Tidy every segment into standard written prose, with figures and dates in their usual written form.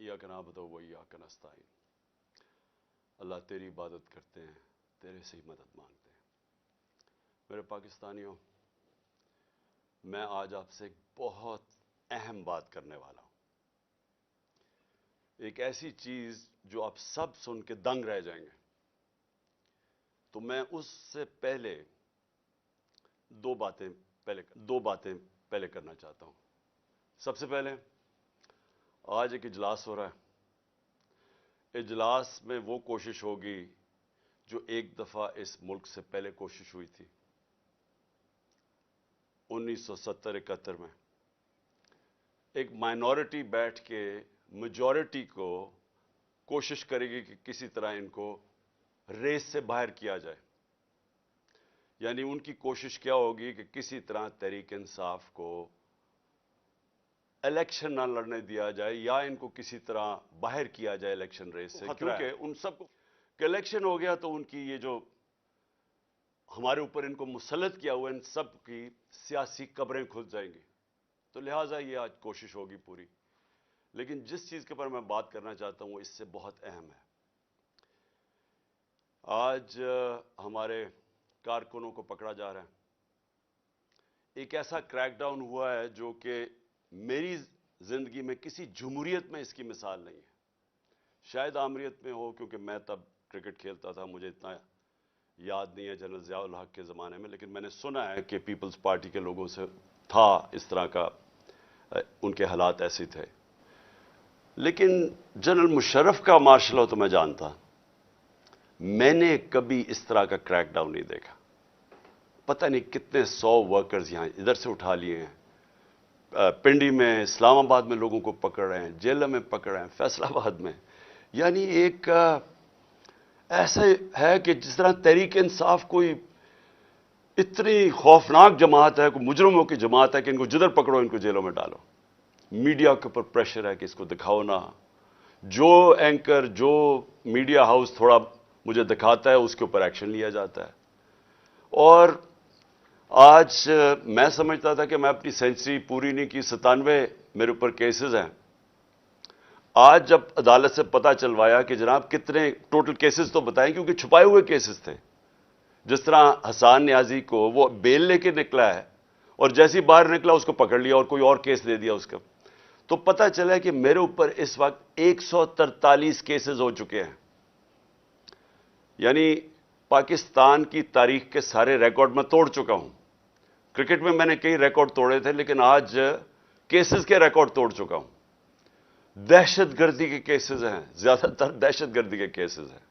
इय्याक नअबुदु व इय्याक नस्तईन। अल्लाह तेरी इबादत करते हैं, तेरे से ही मदद मांगते हैं। मेरे पाकिस्तानियों, मैं आज आपसे एक बहुत अहम बात करने वाला हूं। एक ऐसी चीज जो आप सब सुन के दंग रह जाएंगे। तो मैं उससे पहले दो बातें पहले करना चाहता हूं। सबसे पहले, आज एक इजलास हो रहा है। इजलास में वो कोशिश होगी जो एक दफा इस मुल्क से पहले कोशिश हुई थी 1970-71 में। एक माइनॉरिटी बैठ के मेजॉरिटी को कोशिश करेगी कि किसी तरह इनको रेस से बाहर किया जाए। यानी उनकी कोशिश क्या होगी कि किसी तरह तहरीक इंसाफ को इलेक्शन ना लड़ने दिया जाए या इनको किसी तरह बाहर किया जाए इलेक्शन रेस से, क्योंकि उन सबको इलेक्शन हो गया तो उनकी ये जो हमारे ऊपर इनको मुसल्लत किया हुआ इन सब की सियासी कब्रें खुल जाएंगी। तो लिहाजा ये आज कोशिश होगी पूरी। लेकिन जिस चीज के ऊपर मैं बात करना चाहता हूं वो इससे बहुत अहम है। आज हमारे कारकुनों को पकड़ा जा रहा है। एक ऐसा क्रैकडाउन हुआ है जो कि मेरी जिंदगी में किसी जमहूरियत में इसकी मिसाल नहीं है। शायद आमरीत में हो, क्योंकि मैं तब क्रिकेट खेलता था, मुझे इतना याद नहीं है जनरल ज़ियाउल हक के ज़माने में, लेकिन मैंने सुना है कि पीपल्स पार्टी के लोगों से था इस तरह का, उनके हालात ऐसे थे। लेकिन जनरल मुशर्रफ का मार्शल लॉ तो मैं जानता, मैंने कभी इस तरह का क्रैकडाउन नहीं देखा। पता नहीं कितने 100 वर्कर्स यहां इधर से उठा लिए हैं, पिंडी में, इस्लामाबाद में लोगों को पकड़ रहे हैं, जेल में पकड़ रहे हैं, फैसलाबाद में। यानी एक ऐसा है कि जिस तरह तहरीक इंसाफ कोई इतनी खौफनाक जमात है, कोई मुजरमों की जमात है कि इनको जिधर पकड़ो इनको जेलों में डालो। मीडिया के ऊपर प्रेशर है कि इसको दिखाओ ना। जो एंकर, जो मीडिया हाउस थोड़ा मुझे दिखाता है उसके ऊपर एक्शन लिया जाता है। और आज मैं समझता था कि मैं अपनी सेंचुरी पूरी नहीं की, 97 मेरे ऊपर केसेस हैं। आज जब अदालत से पता चलवाया कि जनाब कितने टोटल केसेस तो बताएं, क्योंकि छुपाए हुए केसेस थे। जिस तरह हसान न्याजी को वो बेल लेके निकला है और जैसे ही बाहर निकला उसको पकड़ लिया और कोई और केस दे दिया उसका। तो पता चला कि मेरे ऊपर इस वक्त 143 केसेस हो चुके हैं। यानी पाकिस्तान की तारीख के सारे रिकॉर्ड मैं तोड़ चुका हूं। क्रिकेट में मैंने कई रिकॉर्ड तोड़े थे, लेकिन आज केसेस के रिकॉर्ड तोड़ चुका हूं। दहशतगर्दी के केसेस हैं, ज्यादातर दहशतगर्दी के केसेस हैं,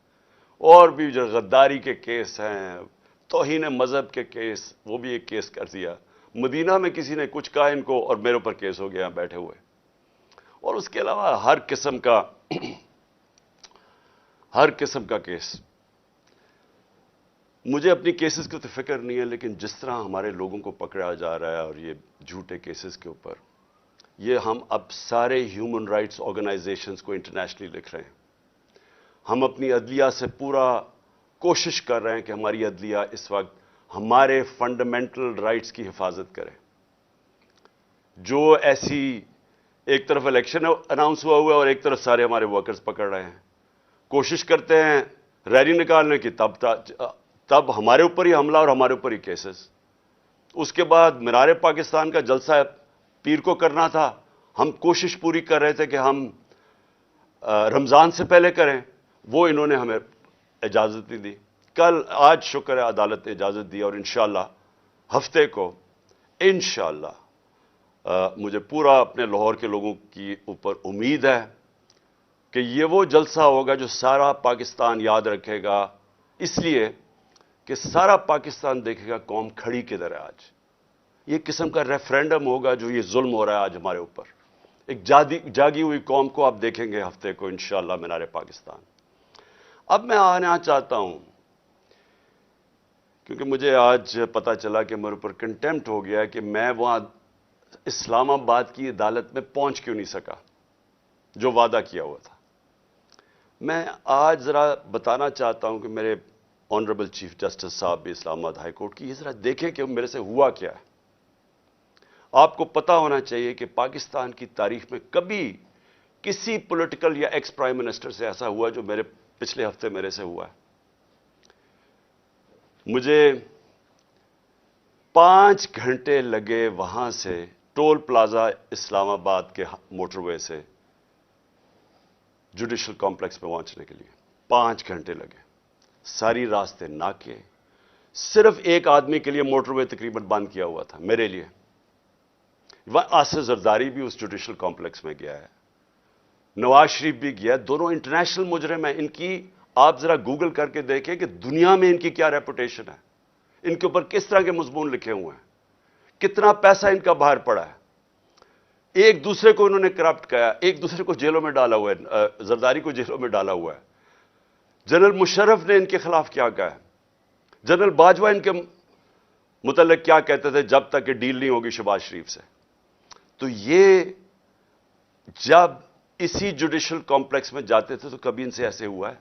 और भी जो गद्दारी के केस हैं, तौहीन मजहब के केस, वो भी एक केस कर दिया। मदीना में किसी ने कुछ कहा इनको और मेरे ऊपर केस हो गया बैठे हुए। और उसके अलावा हर किस्म का केस। मुझे अपनी केसेस की तो फिक्र नहीं है, लेकिन जिस तरह हमारे लोगों को पकड़ा जा रहा है और ये झूठे केसेस के ऊपर, ये हम अब सारे ह्यूमन राइट्स ऑर्गेनाइजेशंस को इंटरनेशनली लिख रहे हैं। हम अपनी अदलिया से पूरा कोशिश कर रहे हैं कि हमारी अदलिया इस वक्त हमारे फंडामेंटल राइट्स की हिफाजत करे। जो ऐसी एक तरफ इलेक्शन अनाउंस हुआ है और एक तरफ सारे हमारे वर्कर्स पकड़ रहे हैं, कोशिश करते हैं रैली निकालने की, तब हमारे ऊपर ही हमला और हमारे ऊपर ही केसेस। उसके बाद मीनार पाकिस्तान का जलसा पीर को करना था, हम कोशिश पूरी कर रहे थे कि हम रमजान से पहले करें, वो इन्होंने हमें इजाजत नहीं दी। आज शुक्र है अदालत ने इजाजत दी और इंशाअल्लाह हफ्ते को इंशाअल्लाह मुझे पूरा अपने लाहौर के लोगों की ऊपर उम्मीद है कि ये वो जलसा होगा जो सारा पाकिस्तान याद रखेगा, इसलिए कि सारा पाकिस्तान देखेगा कौम खड़ी किधर है। आज ये किस्म का रेफरेंडम होगा जो ये जुल्म हो रहा है आज हमारे ऊपर। एक जागी हुई कौम को आप देखेंगे हफ्ते को इंशाअल्लाह मीनार पाकिस्तान। अब मैं आना चाहता हूं, क्योंकि मुझे आज पता चला कि मेरे ऊपर कंटेम्प्ट हो गया कि मैं वहां इस्लामाबाद की अदालत में पहुंच क्यों नहीं सका जो वादा किया हुआ था। मैं आज जरा बताना चाहता हूं कि मेरे ऑनरेबल चीफ जस्टिस साहब भी इस्लामाबाद हाई कोर्ट की, ये जरा देखें कि मेरे से हुआ क्या है। आपको पता होना चाहिए कि पाकिस्तान की तारीख में कभी کسی پولیٹیکل یا ایکس پرائم منسٹر سے ایسا ہوا جو میرے پچھلے ہفتے میرے سے ہوا ہے. مجھے 5 گھنٹے لگے وہاں سے ٹول پلازا اسلام آباد کے موٹر وے سے جوڈیشل کمپلیکس پہ پہنچنے کے لیے 5 گھنٹے لگے. ساری راستے ناکے. صرف ایک آدمی کے لیے موٹر وے تقریباً بند کیا ہوا تھا, میرے لیے. آصف زرداری بھی اس جوڈیشل کمپلیکس میں گیا ہے, نواز شریف بھی گیا. دونوں انٹرنیشنل مجرم ہیں. ان کی آپ ذرا گوگل کر کے دیکھیں کہ دنیا میں ان کی کیا ریپوٹیشن ہے, ان کے اوپر کس طرح کے مضمون لکھے ہوئے ہیں, کتنا پیسہ ان کا باہر پڑا ہے. ایک دوسرے کو انہوں نے کرپٹ کیا, ایک دوسرے کو جیلوں میں ڈالا ہوا ہے. زرداری کو جیلوں میں ڈالا ہوا ہے. جنرل مشرف نے ان کے خلاف کیا کہا ہے. جنرل باجوہ ان کے متعلق کیا کہتے تھے جب تک کہ ڈیل نہیں ہوگی شہباز شریف سے. تو یہ جب اسی جوڈیشل کمپلیکس میں جاتے تھے تو کبھی ان سے ایسے ہوا ہے.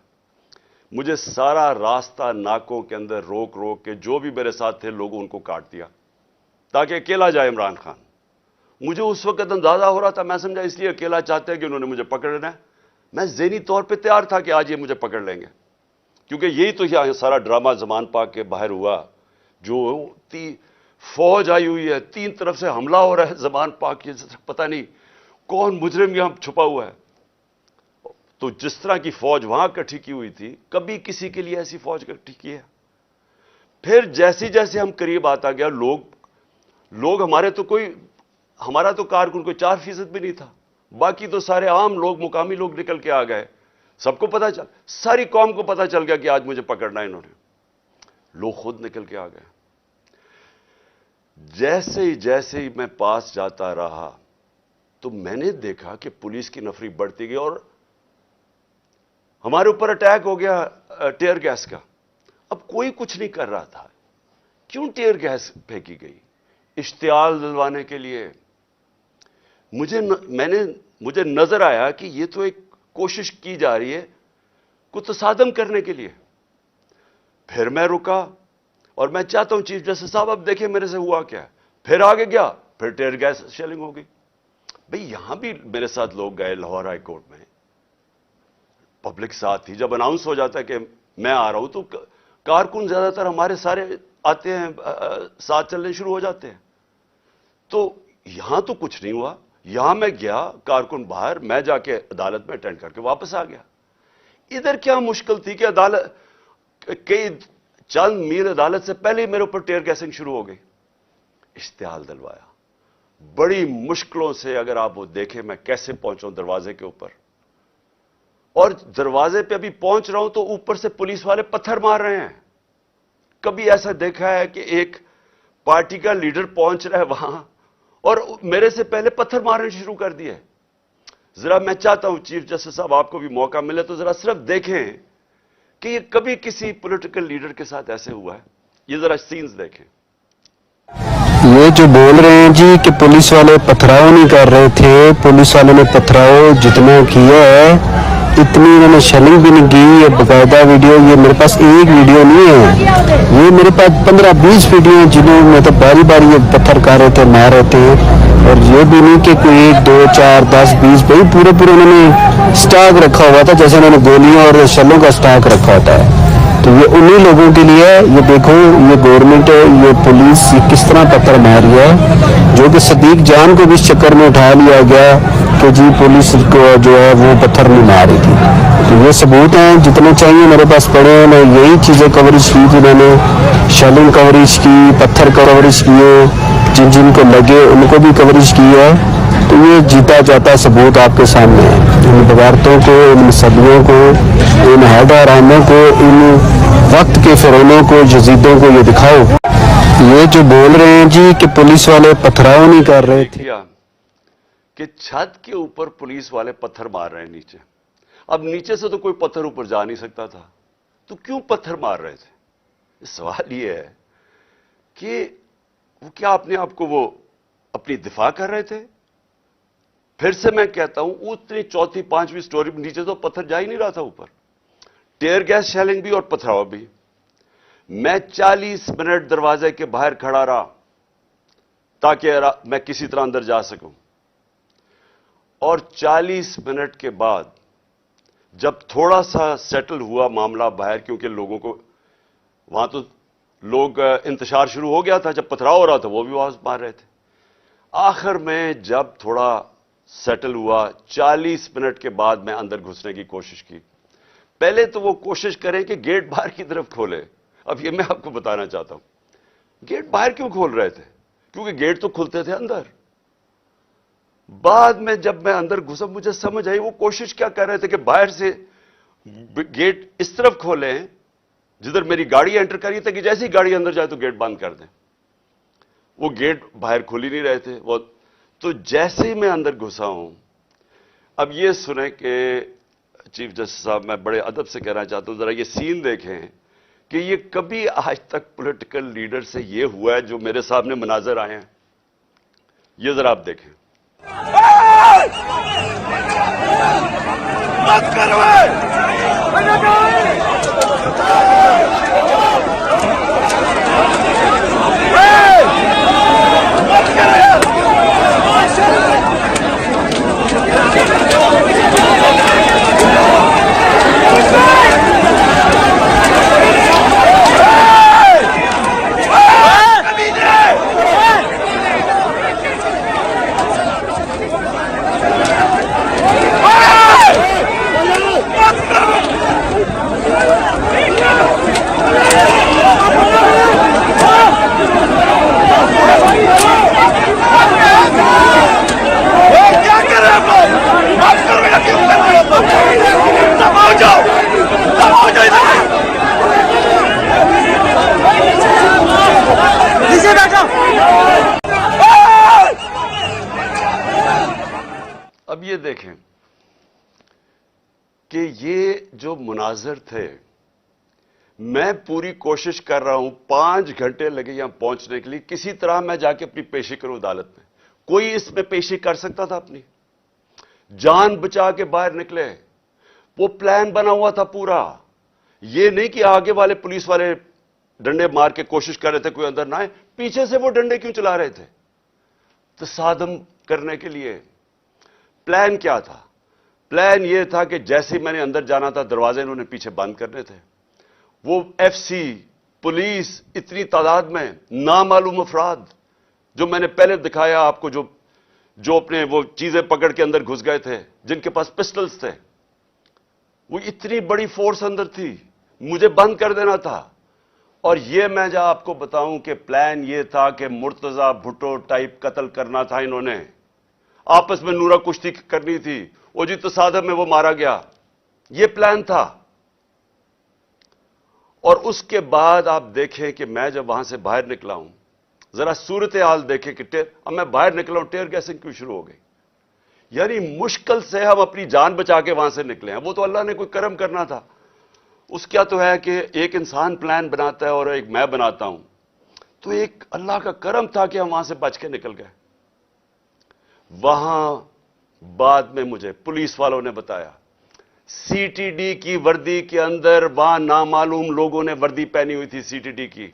مجھے سارا راستہ ناکوں کے اندر روک روک کے جو بھی میرے ساتھ تھے لوگوں ان کو کاٹ دیا تاکہ اکیلا جائے عمران خان. مجھے اس وقت اندازہ ہو رہا تھا, میں سمجھا اس لیے اکیلا چاہتے ہیں کہ انہوں نے مجھے پکڑنا ہے. میں ذہنی طور پہ تیار تھا کہ آج یہ مجھے پکڑ لیں گے, کیونکہ یہی تو یہاں سارا ڈرامہ زمان پاک کے باہر ہوا. جو فوج آئی ہوئی ہے, 3 طرف سے حملہ ہو رہا ہے زمان پاک کے, پتہ نہیں کون مجرم یہاں چھپا ہوا ہے. تو جس طرح کی فوج وہاں اکٹھی کی ہوئی تھی, کبھی کسی کے لیے ایسی فوج اکٹھی کی ہے. پھر جیسے جیسے ہم قریب آتا گیا, لوگ ہمارا تو کارکن کوئی 4% بھی نہیں تھا, باقی تو سارے عام لوگ, مقامی لوگ نکل کے آ گئے. سب کو پتا چل, ساری قوم کو پتا چل گیا کہ آج مجھے پکڑنا ہے انہوں نے. لوگ خود نکل کے آ گئے. جیسے ہی میں پاس جاتا رہا تو میں نے دیکھا کہ پولیس کی نفری بڑھتی گئی اور ہمارے اوپر اٹیک ہو گیا ٹیئر گیس کا. اب کوئی کچھ نہیں کر رہا تھا. کیوں ٹیئر گیس پھینکی گئی؟ اشتعال دلوانے کے لیے. مجھے نظر آیا کہ یہ تو ایک کوشش کی جا رہی ہے کو تصادم کرنے کے لیے. پھر میں رکا اور میں چاہتا ہوں چیف جسٹس صاحب اب دیکھیں میرے سے ہوا کیا ہے. پھر آگے گیا, پھر ٹیئر گیس شیلنگ ہو گئی. بھئی یہاں بھی میرے ساتھ لوگ گئے لاہور ہائی کورٹ میں, پبلک ساتھ تھی. جب اناؤنس ہو جاتا ہے کہ میں آ رہا ہوں تو کارکن زیادہ تر ہمارے سارے آتے ہیں, ساتھ چلنے شروع ہو جاتے ہیں. تو یہاں تو کچھ نہیں ہوا. یہاں میں گیا, کارکن باہر, میں جا کے عدالت میں اٹینڈ کر کے واپس آ گیا. ادھر کیا مشکل تھی کہ عدالت کئی چند میل عدالت سے پہلے ہی میرے اوپر ٹیئر گیسنگ شروع ہو گئی. اشتعال دلوایا بڑی مشکلوں سے. اگر آپ وہ دیکھیں میں کیسے پہنچا ہوں دروازے کے اوپر, اور دروازے پہ ابھی پہنچ رہا ہوں تو اوپر سے پولیس والے پتھر مار رہے ہیں. کبھی ایسا دیکھا ہے کہ ایک پارٹی کا لیڈر پہنچ رہا ہے وہاں اور میرے سے پہلے پتھر مارنے شروع کر دیے. ذرا میں چاہتا ہوں چیف جسٹس صاحب آپ کو بھی موقع ملے تو ذرا صرف دیکھیں کہ یہ کبھی کسی پولیٹیکل لیڈر کے ساتھ ایسے ہوا ہے. یہ ذرا سینز دیکھیں. یہ جو بول رہے ہیں جی کہ پولیس والے پتھراؤ نہیں کر رہے تھے, پولیس والوں نے پتھراؤ جتنا کیا ہے اتنی انہوں نے شیلنگ بھی نہیں کی. یہ باقاعدہ ویڈیو, یہ میرے پاس ایک ویڈیو نہیں ہے, یہ میرے پاس 15-20 ویڈیو ہیں جنہوں میں تو باری باری یہ پتھر کر رہے تھے, مار رہے تھے. اور یہ بھی نہیں کہ کوئی 1 2 4 10 20 بھائی پورے انہوں نے سٹاک رکھا ہوا تھا, جیسے انہوں نے گولیاں اور شلوں کا سٹاک رکھا ہوتا ہے. تو یہ انہی لوگوں کے لیے, یہ دیکھو یہ گورنمنٹ, یہ پولیس کس طرح پتھر مار رہی ہے, جو کہ صدیق جان کو بھی اس چکر میں اٹھا لیا گیا کہ جی پولیس کو جو ہے وہ پتھر نہیں مار رہی تھی. تو یہ ثبوت ہیں جتنے چاہیے میرے پاس پڑے ہیں. میں یہی چیزیں کوریج کی تھی, میں نے شیلنگ کوریج کی, پتھر کوریج کیے, جن کو لگے ان کو بھی کوریج کی ہے. تو یہ جیتا جاتا ثبوت آپ کے سامنے ہے. ان بغاوتوں کو, ان صدیوں کو, ان حیدراموں کو, ان وقت کے فرعونوں کو, یزیدوں کو یہ دکھاؤ. یہ جو بول رہے ہیں جی کہ پولیس والے پتھراؤ نہیں کر رہے تھے, کہ چھت کے اوپر پولیس والے پتھر مار رہے ہیں نیچے. اب نیچے سے تو کوئی پتھر اوپر جا نہیں سکتا تھا, تو کیوں پتھر مار رہے تھے؟ سوال یہ ہے کہ وہ کیا اپنے آپ کو وہ اپنی دفاع کر رہے تھے؟ پھر سے میں کہتا ہوں اتنی 4تھی 5ویں سٹوری نیچے تو پتھر جا ہی نہیں رہا تھا اوپر. ٹیئر گیس شیلنگ بھی اور پتھراؤ بھی. میں 40 منٹ دروازے کے باہر کھڑا رہا تاکہ میں کسی طرح اندر جا سکوں. اور 40 منٹ کے بعد جب تھوڑا سا سیٹل ہوا معاملہ باہر، کیونکہ لوگوں کو وہاں تو لوگ انتشار شروع ہو گیا تھا، جب پتھراؤ ہو رہا تھا وہ بھی آواز مار رہے تھے، آخر میں جب تھوڑا سیٹل ہوا 40 منٹ کے بعد میں اندر گھسنے کی کوشش کی۔ پہلے تو وہ کوشش کریں کہ گیٹ باہر کی طرف کھولے۔ اب یہ میں آپ کو بتانا چاہتا ہوں گیٹ باہر کیوں کھول رہے تھے، کیونکہ گیٹ تو کھلتے تھے اندر۔ بعد میں جب میں اندر گھسا مجھے سمجھ آئی وہ کوشش کیا کر رہے تھے کہ باہر سے گیٹ اس طرف کھولیں جدھر میری گاڑی انٹر کری تھی، کہ جیسی گاڑی اندر جائے تو گیٹ بند کر دیں۔ وہ گیٹ باہر کھل ہی نہیں رہے تھے، وہ تو جیسے ہی میں اندر گھسا ہوں۔ اب یہ سنیں کہ چیف جسٹس صاحب، میں بڑے ادب سے کہنا چاہتا ہوں، ذرا یہ سین دیکھیں کہ یہ کبھی آج تک پولیٹیکل لیڈر سے یہ ہوا ہے جو میرے سامنے مناظر آئے ہیں، یہ ذرا آپ دیکھیں۔ اب یہ دیکھیں کہ یہ جو مناظر تھے، میں پوری کوشش کر رہا ہوں، 5 گھنٹے لگے یہاں پہنچنے کے لیے، کسی طرح میں جا کے اپنی پیشی کروں عدالت میں۔ کوئی اس میں پیشی کر سکتا تھا اپنی؟ جان بچا کے باہر نکلے۔ وہ پلان بنا ہوا تھا پورا، یہ نہیں کہ آگے والے پولیس والے ڈنڈے مار کے کوشش کر رہے تھے کوئی اندر نہ آئے، پیچھے سے وہ ڈنڈے کیوں چلا رہے تھے؟ تصادم کرنے کے لیے۔ پلان کیا تھا؟ پلان یہ تھا کہ جیسے میں نے اندر جانا تھا دروازے انہوں نے پیچھے بند کرنے تھے۔ وہ ایف سی، پولیس، اتنی تعداد میں نامعلوم افراد جو میں نے پہلے دکھایا آپ کو، جو اپنے وہ چیزیں پکڑ کے اندر گھس گئے تھے، جن کے پاس پسٹلز تھے، وہ اتنی بڑی فورس اندر تھی، مجھے بند کر دینا تھا۔ اور یہ میں جب آپ کو بتاؤں کہ پلان یہ تھا کہ مرتضی بھٹو ٹائپ قتل کرنا تھا انہوں نے، آپس میں نورا کشتی کرنی تھی، وہ جی تصادم میں وہ مارا گیا، یہ پلان تھا۔ اور اس کے بعد آپ دیکھیں کہ میں جب وہاں سے باہر نکلا ہوں، ذرا صورتحال دیکھیں کہ اب میں باہر نکلا ہوں، ٹیئر گیسنگ کیوں شروع ہو گئی؟ یعنی مشکل سے ہم اپنی جان بچا کے وہاں سے نکلے ہیں۔ وہ تو اللہ نے کوئی کرم کرنا تھا، اس کیا تو ہے کہ ایک انسان پلان بناتا ہے اور ایک میں بناتا ہوں، تو ایک اللہ کا کرم تھا کہ ہم وہاں سے بچ کے نکل گئے۔ وہاں بعد میں مجھے پولیس والوں نے بتایا، سی ٹی ڈی کی وردی کے اندر وہاں نامعلوم لوگوں نے وردی پہنی ہوئی تھی سی ٹی ڈی کی۔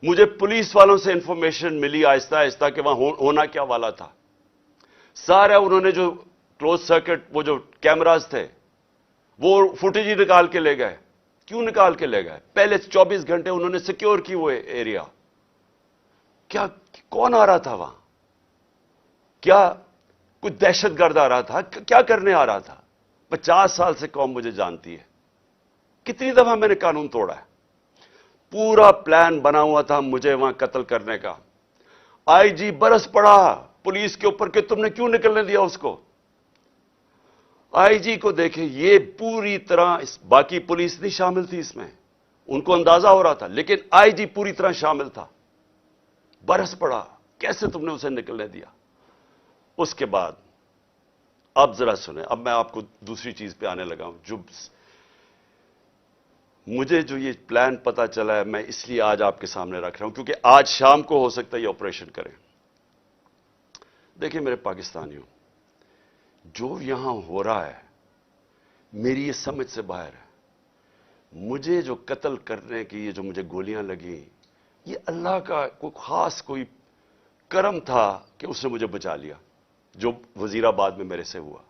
مجھے پولیس والوں سے انفارمیشن ملی آہستہ آہستہ کہ وہاں ہونا کیا والا تھا۔ سارا انہوں نے جو کلوز سرکٹ وہ جو کیمراز تھے وہ فوٹیج ہی نکال کے لے گئے۔ کیوں نکال کے لے گئے؟ پہلے 24 گھنٹے انہوں نے سیکیور کی وہ ایریا۔ کیا کون آ رہا تھا وہاں؟ کیا کوئی دہشت گرد آ رہا تھا؟ کیا کرنے آ رہا تھا؟ 50 سال سے قوم مجھے جانتی ہے، کتنی دفعہ میں نے قانون توڑا ہے۔ پورا پلان بنا ہوا تھا مجھے وہاں قتل کرنے کا۔ آئی جی برس پڑا پولیس کے اوپر کہ تم نے کیوں نکلنے دیا اس کو۔ آئی جی کو دیکھیں، یہ پوری طرح باقی پولیس نہیں شامل تھی اس میں، ان کو اندازہ ہو رہا تھا، لیکن آئی جی پوری طرح شامل تھا۔ برس پڑا، کیسے تم نے اسے نکلنے دیا؟ اس کے بعد اب ذرا سنیں، اب میں آپ کو دوسری چیز پہ آنے لگا ہوں۔ مجھے جو یہ پلان پتا چلا ہے، میں اس لیے آج آپ کے سامنے رکھ رہا ہوں کیونکہ آج شام کو ہو سکتا ہے یہ آپریشن کریں۔ دیکھیں میرے پاکستانیوں، جو یہاں ہو رہا ہے میری یہ سمجھ سے باہر ہے۔ مجھے جو قتل کرنے کی یہ جو مجھے گولیاں لگیں، یہ اللہ کا کوئی خاص کوئی کرم تھا کہ اس نے مجھے بچا لیا۔ जो वजीराबाद में मेरे से हुआ।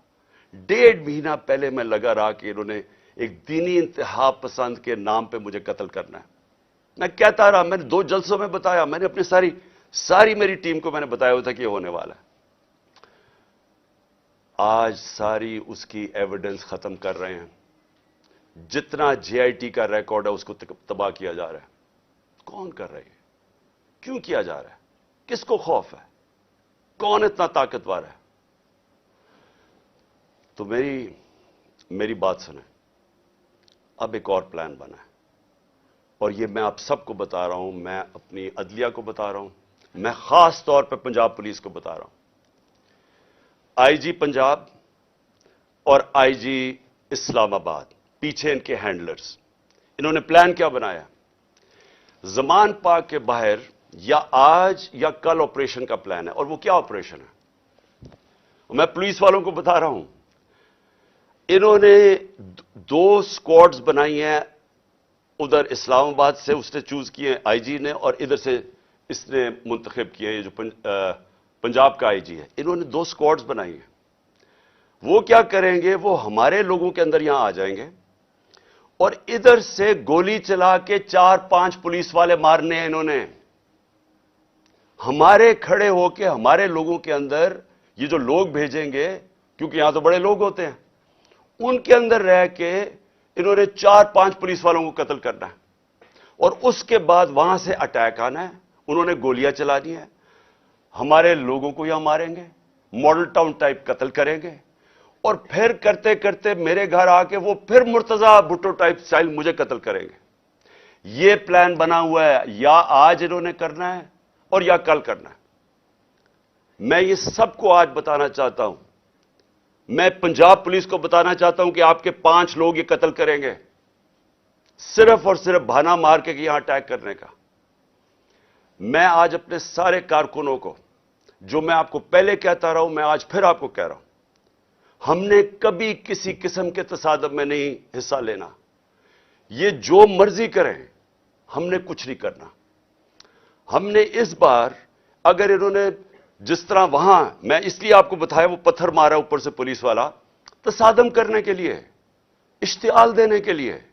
1.5 महीना पहले मैं लगा रहा कि इन्होंने एक दीनी इंतहा पसंद के नाम पे मुझे कत्ल करना है। मैं कहता रहा, मैंने 2 जलसों में बताया, मैंने अपनी सारी मेरी टीम को मैंने बताया हुआ था कि ये होने वाला है। आज सारी उसकी एविडेंस खत्म कर रहे हैं। जितना जेआईटी का रिकॉर्ड है उसको तबाह किया जा रहा है। कौन कर रही है? क्यों किया जा रहा है? किसको खौफ है? कौन इतना ताकतवर है? तो मेरी बात सुने। अब एक और प्लान बना है और ये मैं आप सबको बता रहा हूं, मैं अपनी अदलिया को बता रहा हूं, मैं खास तौर पर पंजाब पुलिस को बता रहा हूं। आईजी पंजाब और आईजी इस्लामाबाद, पीछे इनके हैंडलर्स, इन्होंने प्लान क्या बनाया? ज़मान पाक के बाहर या आज या कल ऑपरेशन का प्लान है। और वो क्या ऑपरेशन है? मैं पुलिस वालों को बता रहा हूं, इन्होंने 2 स्क्वाड्स बनाई हैं। उधर इस्लामाबाद से उसने चूज किए आईजी ने, और इधर से इसने मुंतखब किए, ये जो पंजाब का आईजी है। इन्होंने 2 स्क्वाड्स बनाई हैं। वो क्या करेंगे? वो हमारे लोगों के अंदर यहां आ जाएंगे और इधर से गोली चला के 4-5 पुलिस वाले मारने हैं इन्होंने। हमारे खड़े होके हमारे लोगों के अंदर ये जो लोग भेजेंगे, क्योंकि यहां तो बड़े लोग होते हैं, उनके अंदर रह के इन्होंने 4-5 पुलिस वालों को कत्ल करना है और उसके बाद वहां से अटैक आना है। उन्होंने गोलियां चलानी है, हमारे लोगों को यहां मारेंगे, मॉडल टाउन टाइप कत्ल करेंगे और फिर करते करते मेरे घर आके वो फिर मुर्तजा भुट्टो टाइप स्टाइल मुझे कत्ल करेंगे। ये प्लान बना हुआ है, या आज इन्होंने करना है और या कल करना है। मैं ये सबको आज बताना चाहता हूं। मैं पंजाब पुलिस को बताना चाहता हूं कि आपके 5 लोग ये कत्ल करेंगे, सिर्फ और सिर्फ बहाना मार के कि यहां अटैक करने का। मैं आज अपने सारे कारकुनों को, जो मैं आपको पहले कहता रहा हूं, मैं आज फिर आपको कह रहा हूं, हमने कभी किसी किस्म के तसादम में नहीं हिस्सा लेना। ये जो मर्जी करें, हमने कुछ नहीं करना। हमने इस बार, अगर इन्होंने जिस तरह वहां, मैं इसलिए आपको बताया, वो पत्थर मारा ऊपर से पुलिस वाला, तसादम करने के लिए, इश्तियाल देने के लिए।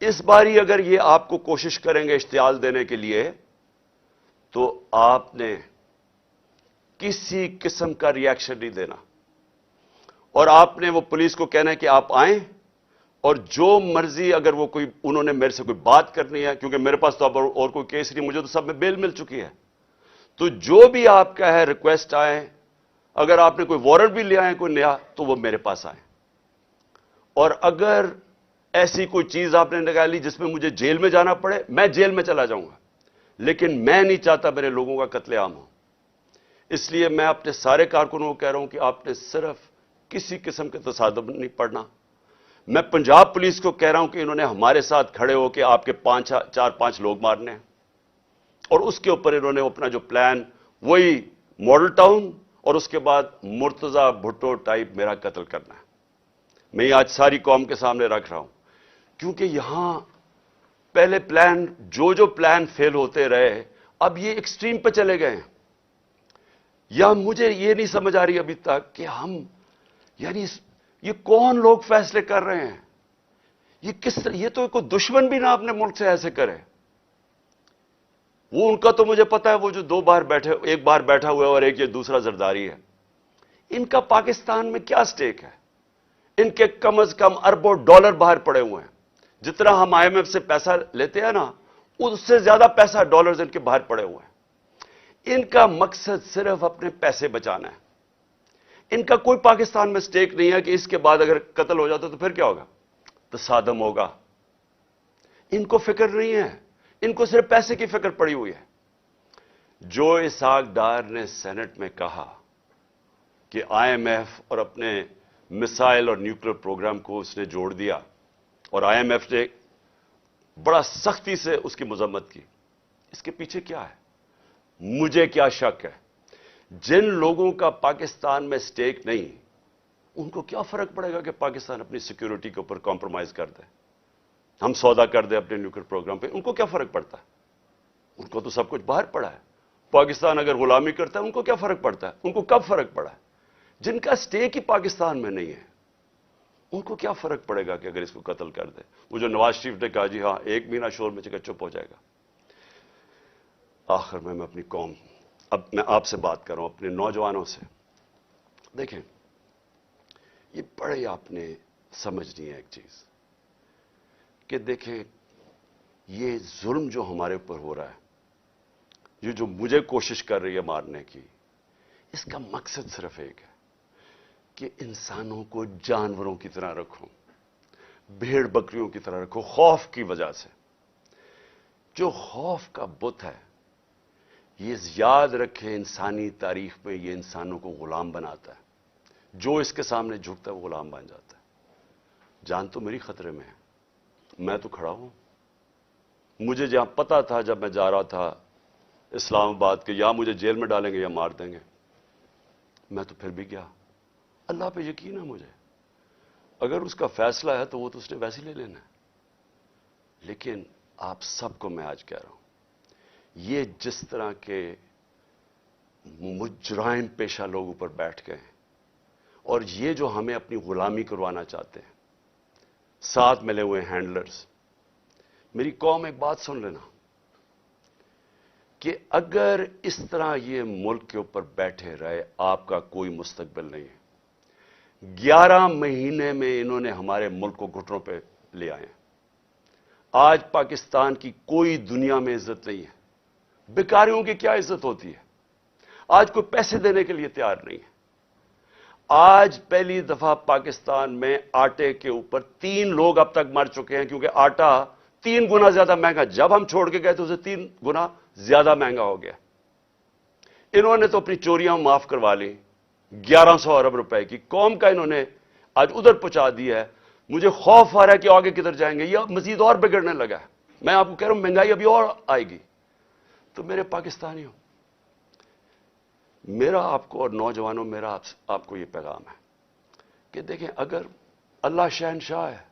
इस बारी अगर ये आपको कोशिश करेंगे इश्तियाल देने के लिए, तो आपने किसी किस्म का रिएक्शन नहीं देना और आपने वो पुलिस को कहना है कि आप आएं और जो मर्जी, अगर वो कोई, उन्होंने मेरे से कोई बात करनी है, क्योंकि मेरे पास तो अब और कोई केस नहीं, मुझे तो सब में बेल मिल चुकी है, तो जो भी आपका है रिक्वेस्ट आए, अगर आपने कोई वारंट भी ले आए कोई नया, तो वो मेरे पास आए। और अगर ऐसी कोई चीज आपने निकाली जिसमें मुझे जेल में जाना पड़े, मैं जेल में चला जाऊंगा, लेकिन मैं नहीं चाहता मेरे लोगों का कत्लेआम हो। इसलिए मैं अपने सारे कारकुनों को कह रहा हूं कि आपने सिर्फ किसी किस्म के तसादम नहीं पड़ना। मैं पंजाब पुलिस को कह रहा हूं कि इन्होंने हमारे साथ खड़े होकर आपके 4-5 लोग मारने हैं और उसके ऊपर इन्होंने अपना जो प्लान, वही मॉडल टाउन और उसके बाद मुर्तजा भुट्टो टाइप मेरा कत्ल करना है। मैं ये आज सारी कौम के सामने रख रहा हूं, क्योंकि यहां पहले प्लान, जो प्लान फेल होते रहे, अब ये एक्सट्रीम पे चले गए हैं। या मुझे ये नहीं समझ आ रही अभी तक कि हम, यानी ये कौन लोग फैसले कर रहे हैं? ये तो कोई दुश्मन भी ना अपने मुल्क से ऐसे करे। वो उनका तो मुझे पता है, वो जो 2 बार बैठे, एक बार बैठा हुआ है और एक ये दूसरा जरदारी है। इनका पाकिस्तान में क्या स्टेक है? इनके कम से कम अरबों डॉलर बाहर पड़े हुए हैं। जितना हम IMF से पैसा लेते हैं ना, उससे ज्यादा पैसा डॉलर्स इनके बाहर पड़े हुए हैं। इनका मकसद सिर्फ अपने पैसे बचाना है। इनका कोई पाकिस्तान में स्टेक नहीं है कि इसके बाद अगर कत्ल हो जाता तो फिर क्या होगा, तसादम होगा। इनको फिक्र नहीं है, इनको सिर्फ पैसे की फिक्र पड़ी हुई है। जो इसहाक डार ने सेनेट में कहा कि IMF और अपने मिसाइल और न्यूक्लियर प्रोग्राम को उसने जोड़ दिया और IMF ने बड़ा सख्ती से उसकी मजम्मत की, इसके पीछे क्या है? मुझे क्या शक है? जिन लोगों का पाकिस्तान में स्टेक नहीं, उनको क्या फर्क पड़ेगा कि पाकिस्तान अपनी सिक्योरिटी के ऊपर कॉम्प्रोमाइज कर दे, हम सौदा कर दे अपने न्यूक्लियर प्रोग्राम पे? उनको क्या फर्क पड़ता है? उनको तो सब कुछ बाहर पड़ा है। पाकिस्तान अगर गुलामी करता है, उनको क्या फर्क पड़ता है? उनको कब फर्क पड़ा है? जिनका स्टेक ही पाकिस्तान में नहीं है, उनको क्या फर्क पड़ेगा कि अगर इसको कत्ल कर दे। वो जो नवाज शरीफ ने कहा जी हां 1 महीना शोर में चिकर चुप हो जाएगा। आखिर में मैं अपनी कौम, अब मैं आपसे बात कर रहा हूं, अपने नौजवानों से। देखें, ये बड़े आपने समझनी है एक चीज कि देखें, ये जुल्म जो हमारे ऊपर हो रहा है, ये जो मुझे कोशिश कर रही है मारने की, इसका मकसद सिर्फ एक है कि इंसानों को जानवरों की तरह रखो, भेड़ बकरियों की तरह रखो, खौफ की वजह से। जो खौफ का बुत है, ये याद रखे, इंसानी तारीख में ये इंसानों को गुलाम बनाता है। जो इसके सामने झुकता है वो गुलाम बन जाता है। जान तो मेरी खतरे में है, मैं तो खड़ा हूं। मुझे जहां पता था जब मैं जा रहा था इस्लामाबाद के, या मुझे जेल में डालेंगे या मार देंगे, मैं तो फिर भी गया। अल्लाह पे यकीन है मुझे, अगर उसका फैसला है तो वो तो उसने वैसे ही ले लेना है। लेकिन आप सबको मैं आज कह रहा हूं, ये जिस तरह के मुजराइम पेशा लोग ऊपर बैठ गए हैं और ये जो हमें अपनी गुलामी करवाना चाहते हैं, साथ मिले हुए हैंडलर्स, मेरी कौम एक बात सुन लेना कि अगर इस तरह ये मुल्क के ऊपर बैठे रहे, आपका कोई मुस्तकबिल नहीं है। 11 महीने में इन्होंने हमारे मुल्क को घुटनों पे ले आए। आज पाकिस्तान की कोई दुनिया में इज्जत नहीं है। बेकारियों की क्या इज्जत होती है? आज कोई पैसे देने के लिए तैयार नहीं है। आज पहली दफा पाकिस्तान में आटे के ऊपर 3 लोग अब तक मर चुके हैं, क्योंकि आटा 3 गुना ज्यादा महंगा, जब हम छोड़ के गए तो उसे 3 गुना ज्यादा महंगा हो गया। इन्होंने तो अपनी चोरियां माफ करवा ली, 1100 अरब रुपए की कौम का इन्होंने आज उधर पहुंचा दिया है। मुझे खौफ आ रहा है कि आगे किधर जाएंगे, यह मजीद और बिगड़ने लगा है। मैं आपको कह रहा हूं महंगाई अभी और आएगी। तो मेरे पाकिस्तानियों, मेरा आपको और नौजवानों, मेरा आपको यह पैगाम है कि देखें, अगर अल्लाह शहनशाह है,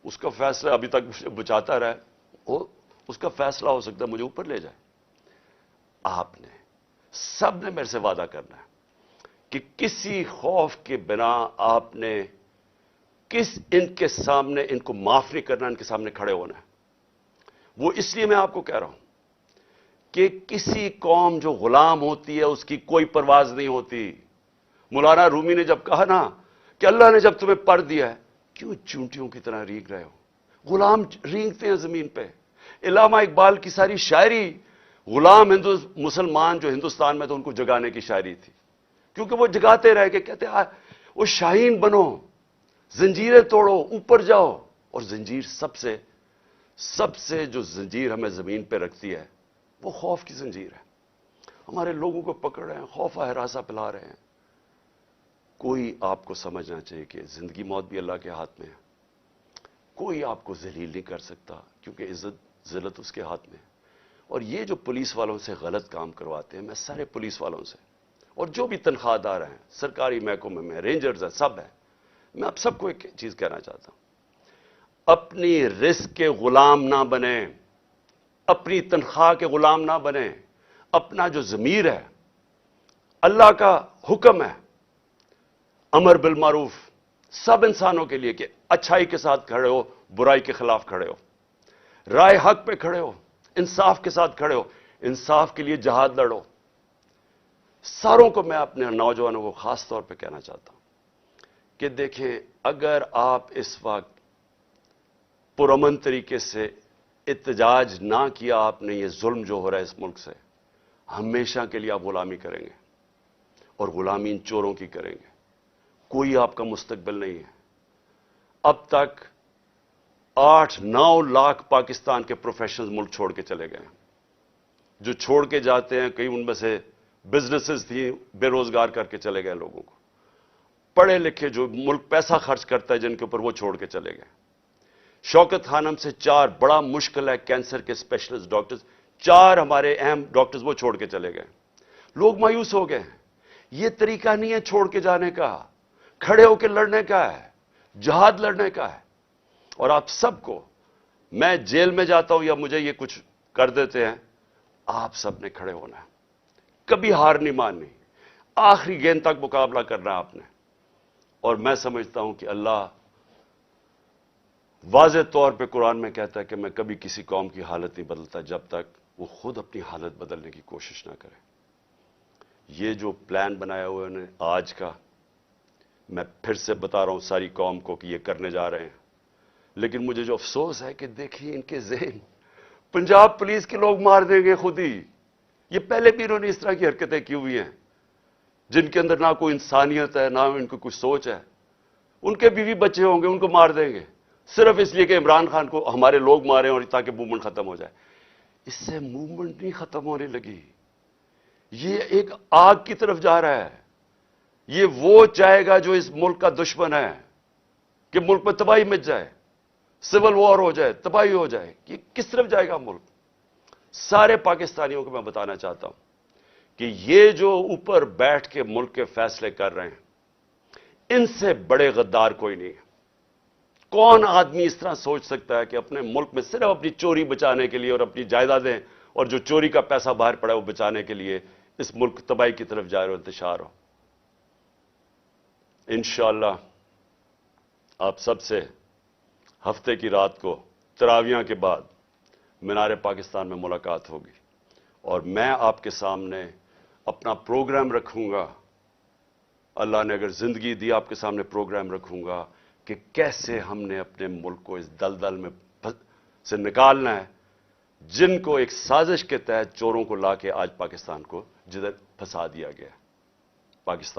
उसका फैसला अभी तक मुझे बचाता रहा है, उसका फैसला हो सकता है मुझे ऊपर ले जाए। आपने सब ने मेरे से वादा करना है कि किसी खौफ के बिना आपने इनके सामने, इनको माफ नहीं करना, इनके सामने खड़े होना है। वो इसलिए मैं आपको कह रहा हूं कि किसी कौम जो गुलाम होती है उसकी कोई परवाज नहीं होती। मौलाना रूमी ने जब कहा ना कि अल्लाह ने जब तुम्हें पर दिया है, क्यों चूंटियों की तरह रींग रहे हो? गुलाम रींगते हैं जमीन पे। इलामा इकबाल की सारी शायरी गुलाम मुसलमान जो हिंदुस्तान में, तो उनको जगाने की शायरी थी, क्योंकि वो जगाते रह के कहते वो शाहीन बनो, जंजीरें तोड़ो, ऊपर जाओ। और जंजीर सबसे जो जंजीर हमें जमीन पे रखती है वो खौफ की जंजीर है। हमारे लोगों को पकड़ रहे हैं, खौफा हरासा पिला रहे हैं। कोई आपको समझना चाहिए कि जिंदगी मौत भी अल्लाह के हाथ में है। कोई आपको जलील नहीं कर सकता, क्योंकि इज्जत जिल्लत उसके हाथ में है। और ये जो पुलिस वालों से गलत काम करवाते हैं, मैं सारे पुलिस वालों से और जो भी तनख्वाहदार हैं, सरकारी महकमे में रेंजर्स हैं, सब है, मैं आप सबको एक चीज कहना चाहता हूं, अपनी रिस्क के गुलाम ना बने, अपनी तनख्वाह के गुलाम ना बने। अपना जो ज़मीर है, अल्लाह का हुक्म है अमर बिल मारूफ सब इंसानों के लिए कि अच्छाई के साथ खड़े हो, बुराई के खिलाफ खड़े हो, राय हक पे खड़े हो, इंसाफ के साथ खड़े हो, इंसाफ के लिए जहाद लड़ो। सारों को मैं अपने नौजवानों को खास तौर पे कहना चाहता हूं कि देखें, अगर आप इस वक्त पुरअमन तरीके से इत्तेजाज ना किया आपने, ये जुल्म जो हो रहा है इस मुल्क से, हमेशा के लिए आप गुलामी करेंगे और गुलामी इन चोरों की करेंगे। कोई आपका मुस्तकबिल नहीं है। अब तक 8-9 लाख पाकिस्तान के प्रोफेशनल्स मुल्क छोड़ के चले गए। जो छोड़ के जाते हैं, कई उनमें से बिजनेसेस थी, बेरोजगार करके चले गए लोगों को। पढ़े लिखे जो मुल्क पैसा खर्च करता है जिनके ऊपर, वो छोड़ के चले गए। शौकत खानम से 4 बड़ा मुश्किल है कैंसर के स्पेशलिस्ट डॉक्टर्स, 4 हमारे अहम डॉक्टर्स वो छोड़ के चले गए। लोग मायूस हो गए। ये तरीका नहीं है छोड़ के जाने का, खड़े होकर लड़ने का है, जहाद लड़ने का है। और आप सबको, मैं जेल में जाता हूं या मुझे ये कुछ कर देते हैं, आप सबने खड़े होना है, कभी हार नहीं माननी, आखिरी गेंद तक मुकाबला करना है आपने। اور میں سمجھتا ہوں کہ اللہ واضح طور پہ قرآن میں کہتا ہے کہ میں کبھی کسی قوم کی حالت نہیں بدلتا جب تک وہ خود اپنی حالت بدلنے کی کوشش نہ کرے. یہ جو پلان بنایا ہوا ہے آج کا، میں پھر سے بتا رہا ہوں ساری قوم کو کہ یہ کرنے جا رہے ہیں. لیکن مجھے جو افسوس ہے کہ دیکھیے ان کے ذہن، پنجاب پولیس کے لوگ مار دیں گے خود ہی. یہ پہلے بھی انہوں نے اس طرح کی حرکتیں کی ہوئی ہیں جن کے اندر نہ کوئی انسانیت ہے، نہ ان کو کوئی سوچ ہے. ان کے بیوی بچے ہوں گے، ان کو مار دیں گے صرف اس لیے کہ عمران خان کو ہمارے لوگ ماریں اور تاکہ موومنٹ ختم ہو جائے. اس سے موومنٹ نہیں ختم ہونے لگی، یہ ایک آگ کی طرف جا رہا ہے. یہ وہ چاہے گا جو اس ملک کا دشمن ہے کہ ملک میں تباہی مچ جائے، سول وار ہو جائے، تباہی ہو جائے. یہ کس طرف جائے گا ملک؟ سارے پاکستانیوں کو میں بتانا چاہتا ہوں کہ یہ جو اوپر بیٹھ کے ملک کے فیصلے کر رہے ہیں، ان سے بڑے غدار کوئی نہیں ہے. کون آدمی اس طرح سوچ سکتا ہے کہ اپنے ملک میں صرف اپنی چوری بچانے کے لیے اور اپنی جائیدادیں اور جو چوری کا پیسہ باہر پڑا ہے وہ بچانے کے لیے اس ملک تباہی کی طرف جائے اور انتشار ہو؟ انشاءاللہ آپ سب سے ہفتے کی رات کو تراویح کے بعد مینار پاکستان میں ملاقات ہوگی، اور میں آپ کے سامنے اپنا پروگرام رکھوں گا. اللہ نے اگر زندگی دی آپ کے سامنے پروگرام رکھوں گا کہ کیسے ہم نے اپنے ملک کو اس دلدل میں سے نکالنا ہے جن کو ایک سازش کے تحت چوروں کو لا کے آج پاکستان کو جدھر پھنسا دیا گیا. پاکستان